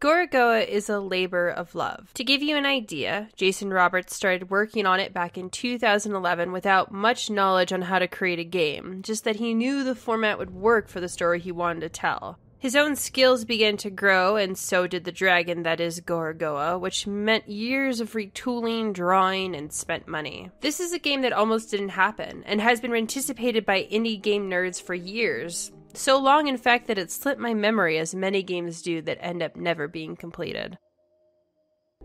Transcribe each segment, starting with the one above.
Gorogoa is a labor of love. To give you an idea, Jason Roberts started working on it back in 2011 without much knowledge on how to create a game, just that he knew the format would work for the story he wanted to tell. His own skills began to grow, and so did the dragon that is Gorogoa, which meant years of retooling, drawing, and spent money. This is a game that almost didn't happen, and has been anticipated by indie game nerds for years. So long, in fact, that it slipped my memory, as many games do that end up never being completed.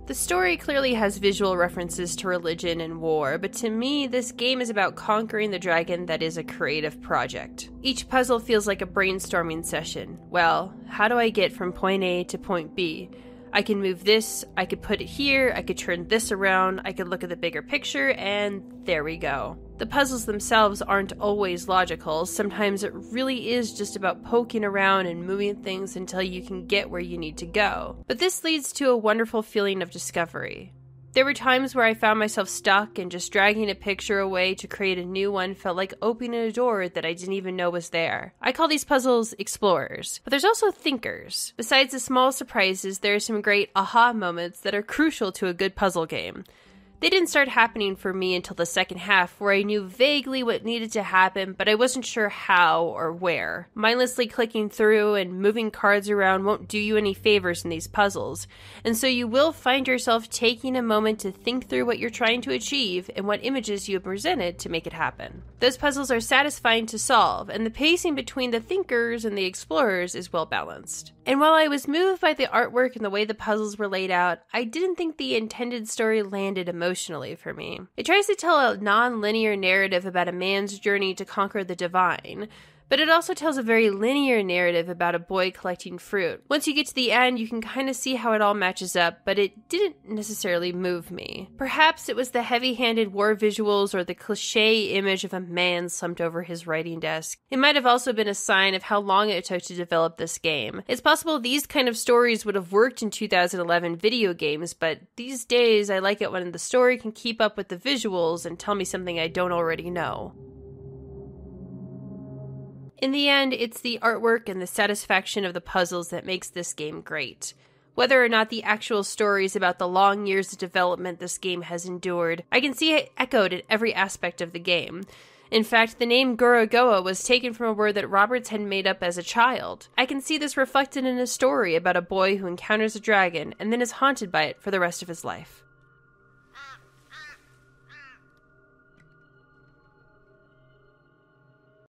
The story clearly has visual references to religion and war, but to me, this game is about conquering the dragon that is a creative project. Each puzzle feels like a brainstorming session. Well, how do I get from point A to point B? I can move this, I could put it here, I could turn this around, I could look at the bigger picture, and there we go. The puzzles themselves aren't always logical. Sometimes it really is just about poking around and moving things until you can get where you need to go. But this leads to a wonderful feeling of discovery. There were times where I found myself stuck, and just dragging a picture away to create a new one felt like opening a door that I didn't even know was there. I call these puzzles explorers, but there's also thinkers. Besides the small surprises, there are some great aha moments that are crucial to a good puzzle game. They didn't start happening for me until the second half, where I knew vaguely what needed to happen, but I wasn't sure how or where. Mindlessly clicking through and moving cards around won't do you any favors in these puzzles, and so you will find yourself taking a moment to think through what you're trying to achieve and what images you have presented to make it happen. Those puzzles are satisfying to solve, and the pacing between the thinkers and the explorers is well balanced. And while I was moved by the artwork and the way the puzzles were laid out, I didn't think the intended story landed emotionally for me. It tries to tell a non-linear narrative about a man's journey to conquer the divine, but it also tells a very linear narrative about a boy collecting fruit. Once you get to the end, you can kind of see how it all matches up, but it didn't necessarily move me. Perhaps it was the heavy-handed war visuals or the cliché image of a man slumped over his writing desk. It might have also been a sign of how long it took to develop this game. It's possible these kind of stories would have worked in 2011 video games, but these days I like it when the story can keep up with the visuals and tell me something I don't already know. In the end, it's the artwork and the satisfaction of the puzzles that makes this game great. Whether or not the actual stories about the long years of development this game has endured, I can see it echoed in every aspect of the game. In fact, the name Gorogoa was taken from a word that Roberts had made up as a child. I can see this reflected in a story about a boy who encounters a dragon and then is haunted by it for the rest of his life.